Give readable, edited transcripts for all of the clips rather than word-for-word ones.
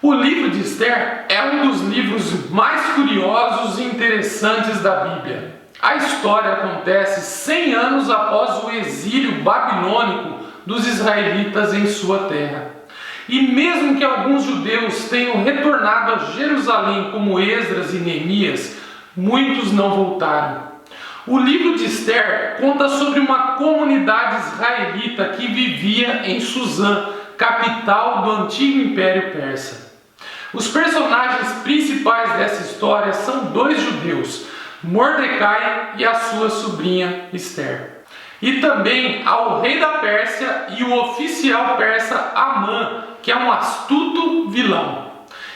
O livro de Esther é um dos livros mais curiosos e interessantes da Bíblia. A história acontece 100 anos após o exílio babilônico dos israelitas em sua terra. E mesmo que alguns judeus tenham retornado a Jerusalém como Esdras e Neemias, muitos não voltaram. O livro de Esther conta sobre uma comunidade israelita que vivia em Suzã, capital do antigo Império Persa. Os personagens principais dessa história são dois judeus, Mordecai e a sua sobrinha Esther. E também ao rei da Pérsia e o oficial persa Amã, que é um astuto vilão.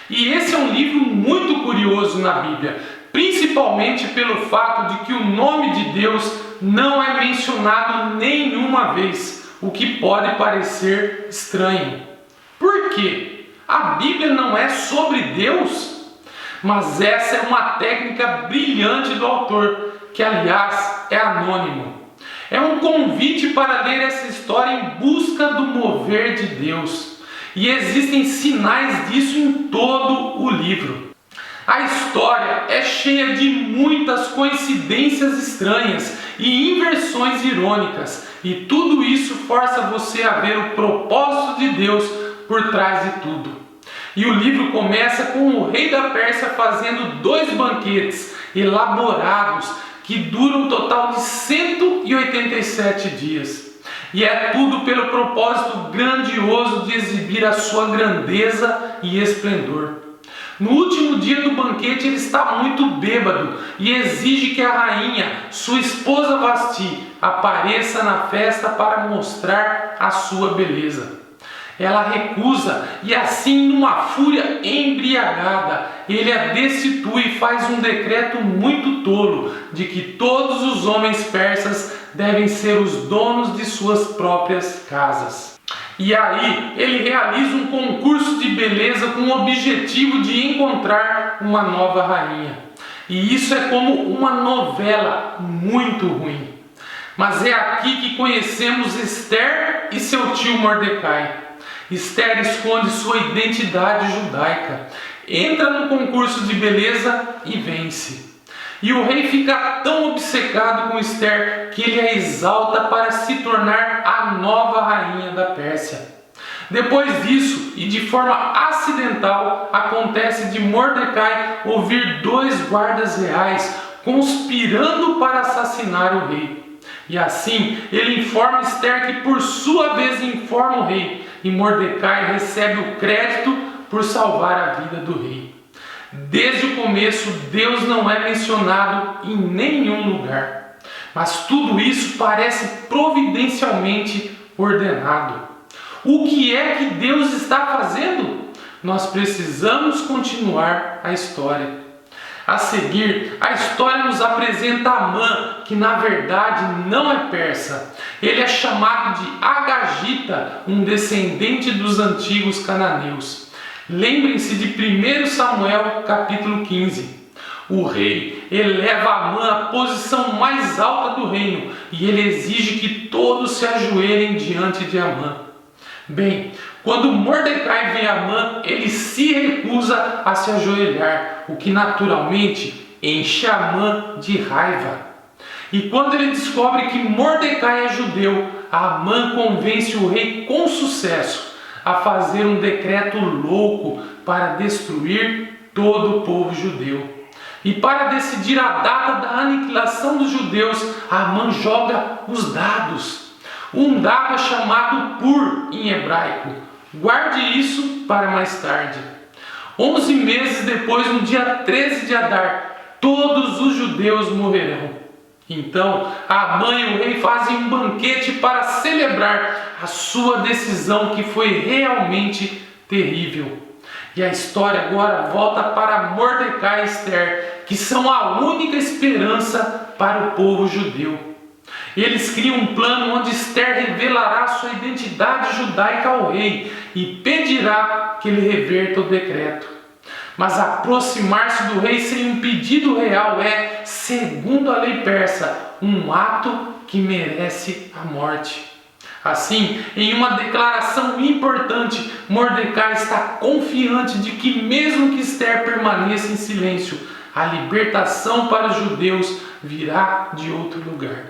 E esse é um livro muito curioso na Bíblia, principalmente pelo fato de que o nome de Deus não é mencionado nenhuma vez, o que pode parecer estranho. Por quê? A Bíblia não é sobre Deus? Mas essa é uma técnica brilhante do autor, que aliás é anônimo. É um convite para ler essa história em busca do mover de Deus. E existem sinais disso em todo o livro. A história é cheia de muitas coincidências estranhas e inversões irônicas, e tudo isso força você a ver o propósito de Deus por trás de tudo. E o livro começa com o rei da Pérsia fazendo 2 banquetes elaborados que duram um total de 187 dias. E é tudo pelo propósito grandioso de exibir a sua grandeza e esplendor. No último dia do banquete ele está muito bêbado e exige que a rainha, sua esposa Vasti, apareça na festa para mostrar a sua beleza. Ela recusa e assim, numa fúria embriagada, ele a destitui e faz um decreto muito tolo de que todos os homens persas devem ser os donos de suas próprias casas. E aí ele realiza um concurso de beleza com o objetivo de encontrar uma nova rainha. E isso é como uma novela muito ruim. Mas é aqui que conhecemos Esther e seu tio Mordecai. Esther esconde sua identidade judaica, entra no concurso de beleza e vence. E o rei fica tão obcecado com Esther que ele a exalta para se tornar a nova rainha da Pérsia. Depois disso, e de forma acidental, acontece de Mordecai ouvir 2 guardas reais conspirando para assassinar o rei. E assim, ele informa Esther que por sua vez informa o rei, e Mordecai recebe o crédito por salvar a vida do rei. Desde o começo, Deus não é mencionado em nenhum lugar, mas tudo isso parece providencialmente ordenado. O que é que Deus está fazendo? Nós precisamos continuar a história. A seguir, a história nos apresenta Amã, que na verdade não é persa. Ele é chamado de Agagita, um descendente dos antigos cananeus. Lembrem-se de 1 Samuel capítulo 15. O rei eleva Amã à posição mais alta do reino e ele exige que todos se ajoelhem diante de Amã. Bem, quando Mordecai vê Amã, ele se recusa a se ajoelhar, o que naturalmente enche Amã de raiva. E quando ele descobre que Mordecai é judeu, Amã convence o rei com sucesso a fazer um decreto louco para destruir todo o povo judeu. E para decidir a data da aniquilação dos judeus, Amã joga os dados. Um dado é chamado Pur em hebraico. Guarde isso para mais tarde. 11 meses depois, no dia 13 de Adar, todos os judeus morrerão. Então, Amã e o rei fazem um banquete para celebrar a sua decisão, que foi realmente terrível. E a história agora volta para Mordecai e Esther, que são a única esperança para o povo judeu. Eles criam um plano onde Esther revelará sua identidade judaica ao rei e pedirá que ele reverta o decreto. Mas aproximar-se do rei sem um pedido real é, segundo a lei persa, um ato que merece a morte. Assim, em uma declaração importante, Mordecai está confiante de que, mesmo que Esther permaneça em silêncio, a libertação para os judeus virá de outro lugar.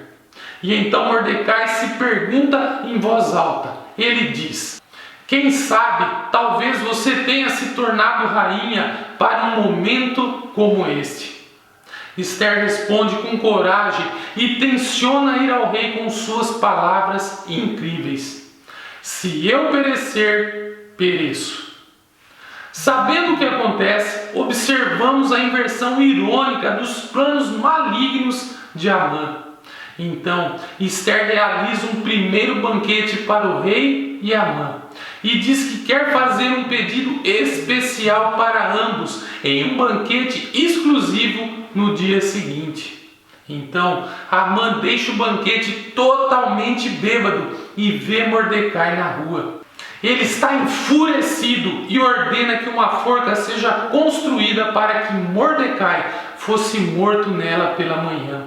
E então Mordecai se pergunta em voz alta. Ele diz: quem sabe, talvez você tenha se tornado rainha para um momento como este. Esther responde com coragem e tenciona ir ao rei com suas palavras incríveis. Se eu perecer, pereço. Sabendo o que acontece, observamos a inversão irônica dos planos malignos de Amã. Então, Esther realiza um primeiro banquete para o rei e Amã, e diz que quer fazer um pedido especial para ambos, em um banquete exclusivo no dia seguinte. Então, Amã deixa o banquete totalmente bêbado e vê Mordecai na rua. Ele está enfurecido e ordena que uma forca seja construída para que Mordecai fosse morto nela pela manhã.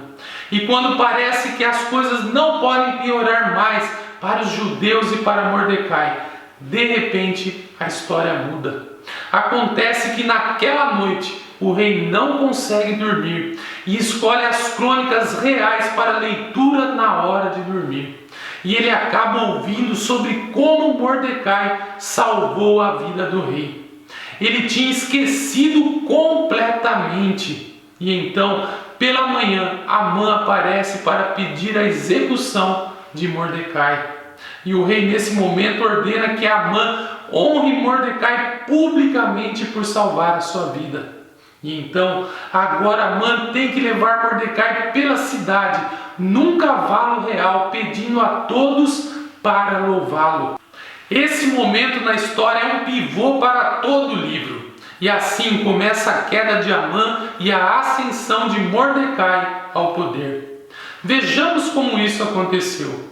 E quando parece que as coisas não podem piorar mais para os judeus e para Mordecai, de repente a história muda. Acontece que naquela noite o rei não consegue dormir e escolhe as crônicas reais para leitura na hora de dormir. E ele acaba ouvindo sobre como Mordecai salvou a vida do rei. Ele tinha esquecido completamente. E então, pela manhã, Amã aparece para pedir a execução de Mordecai. E o rei nesse momento ordena que Amã honre Mordecai publicamente por salvar a sua vida. E então, agora Amã tem que levar Mordecai pela cidade, num cavalo real, pedindo a todos para louvá-lo. Esse momento na história é um pivô para todo o livro. E assim começa a queda de Amã e a ascensão de Mordecai ao poder. Vejamos como isso aconteceu.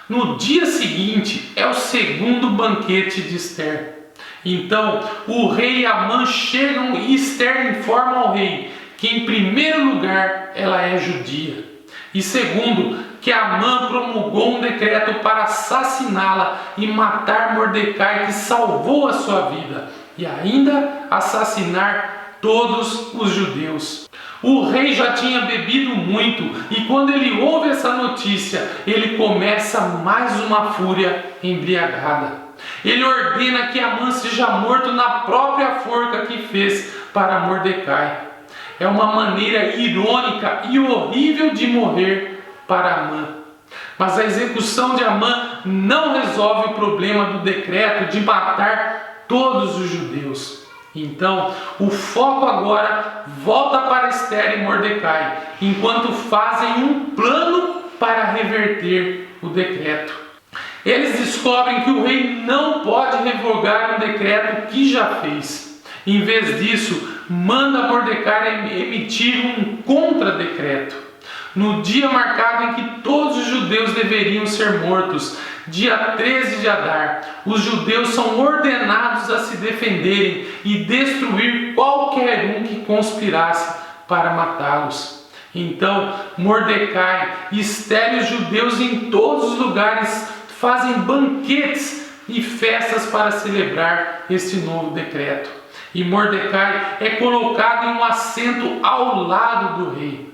No dia seguinte é o segundo banquete de Esther. Então o rei e Amã chegam e Esther informa ao rei que, em primeiro lugar, ela é judia, e segundo, que Amã promulgou um decreto para assassiná-la e matar Mordecai, que salvou a sua vida, e ainda assassinar todos os judeus. O rei já tinha bebido muito e quando ele ouve essa notícia, ele começa mais uma fúria embriagada. Ele ordena que Amã seja morto na própria forca que fez para Mordecai. É uma maneira irônica e horrível de morrer para Amã. Mas a execução de Amã não resolve o problema do decreto de matar todos os judeus. Então, o foco agora volta para Esther e Mordecai, enquanto fazem um plano para reverter o decreto. Eles descobrem que o rei não pode revogar um decreto que já fez. Em vez disso, manda Mordecai emitir um contra-decreto. No dia marcado em que todos os judeus deveriam ser mortos, dia 13 de Adar, os judeus são ordenados a se defenderem e destruir qualquer um que conspirasse para matá-los. Então, Mordecai, Esther e os judeus em todos os lugares fazem banquetes e festas para celebrar este novo decreto. E Mordecai é colocado em um assento ao lado do rei.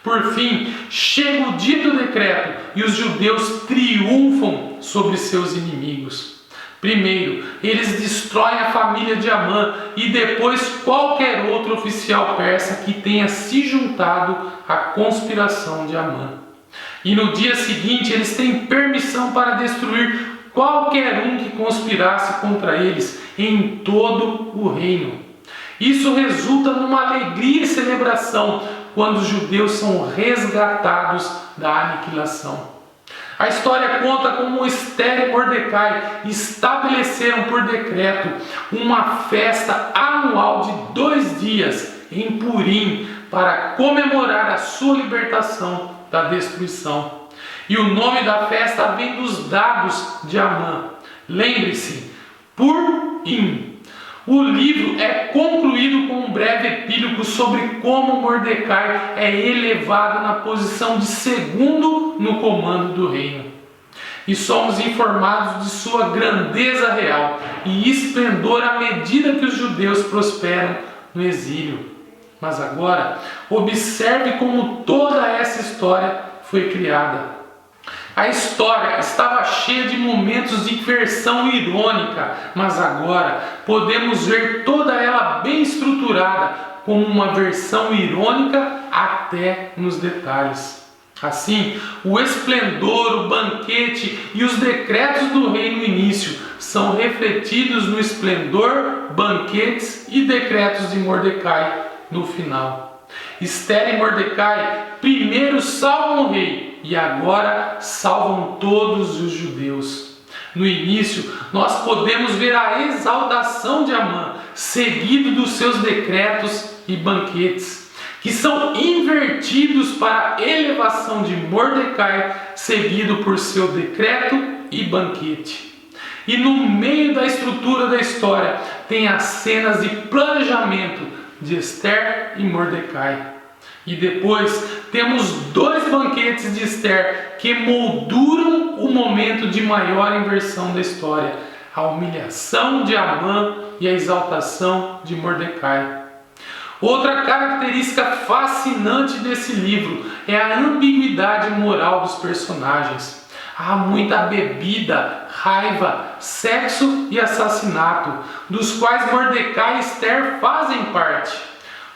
Por fim, chega o dia do decreto e os judeus triunfam sobre seus inimigos. Primeiro, eles destroem a família de Amã e depois qualquer outro oficial persa que tenha se juntado à conspiração de Amã. E no dia seguinte, eles têm permissão para destruir qualquer um que conspirasse contra eles em todo o reino. Isso resulta numa alegria e celebração quando os judeus são resgatados da aniquilação. A história conta como Esther e Mordecai estabeleceram por decreto uma festa anual de 2 dias em Purim para comemorar a sua libertação da destruição. E o nome da festa vem dos dados de Amã. Lembre-se, Purim. O livro é concluído com um breve epílogo sobre como Mordecai é elevado na posição de segundo no comando do reino. e somos informados de sua grandeza real e esplendor à medida que os judeus prosperam no exílio. Mas agora, observe como toda essa história foi criada. A história estava cheia de momentos de versão irônica, mas agora podemos ver toda ela bem estruturada como uma versão irônica até nos detalhes. Assim, o esplendor, o banquete e os decretos do rei no início são refletidos no esplendor, banquetes e decretos de Mordecai no final. Esther e Mordecai primeiro salvam o rei e agora salvam todos os judeus. No início, nós podemos ver a exaltação de Amã, seguido dos seus decretos e banquetes, que são invertidos para a elevação de Mordecai, seguido por seu decreto e banquete. E no meio da estrutura da história, tem as cenas de planejamento de Esther e Mordecai. E depois temos 2 banquetes de Esther que molduram o momento de maior inversão da história: a humilhação de Amã e a exaltação de Mordecai. Outra característica fascinante desse livro é a ambiguidade moral dos personagens. Há muita bebida, raiva, sexo e assassinato, dos quais Mordecai e Esther fazem parte.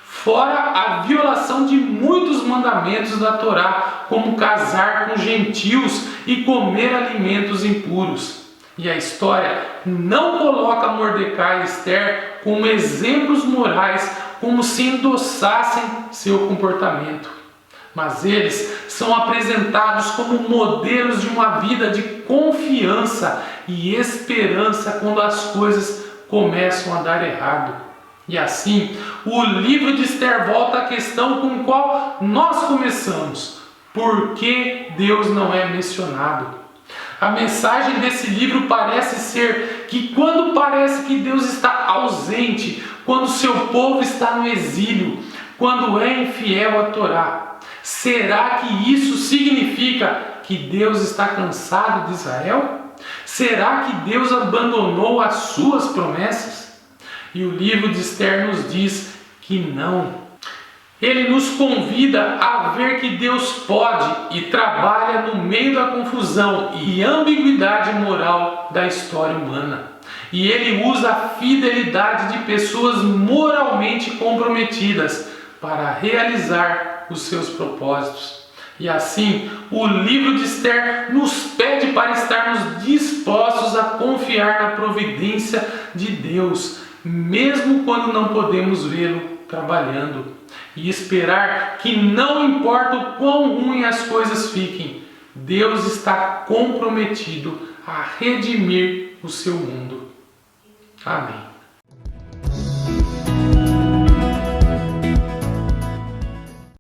Fora a violação de muitos mandamentos da Torá, como casar com gentios e comer alimentos impuros. E a história não coloca Mordecai e Esther como exemplos morais, como se endossassem seu comportamento. Mas eles são apresentados como modelos de uma vida de confiança e esperança quando as coisas começam a dar errado. E assim, o livro de Esther volta à questão com a qual nós começamos: por que Deus não é mencionado? A mensagem desse livro parece ser que quando parece que Deus está ausente, quando seu povo está no exílio, quando é infiel à Torá, será que isso significa que Deus está cansado de Israel? Será que Deus abandonou as suas promessas? E o livro de Esther nos diz que não. Ele nos convida a ver que Deus pode e trabalha no meio da confusão e ambiguidade moral da história humana. E Ele usa a fidelidade de pessoas moralmente comprometidas para realizar os seus propósitos. E assim, o livro de Esther nos pede para estarmos dispostos a confiar na providência de Deus, mesmo quando não podemos vê-lo trabalhando, e esperar que não importa o quão ruim as coisas fiquem, Deus está comprometido a redimir o seu mundo. Amém.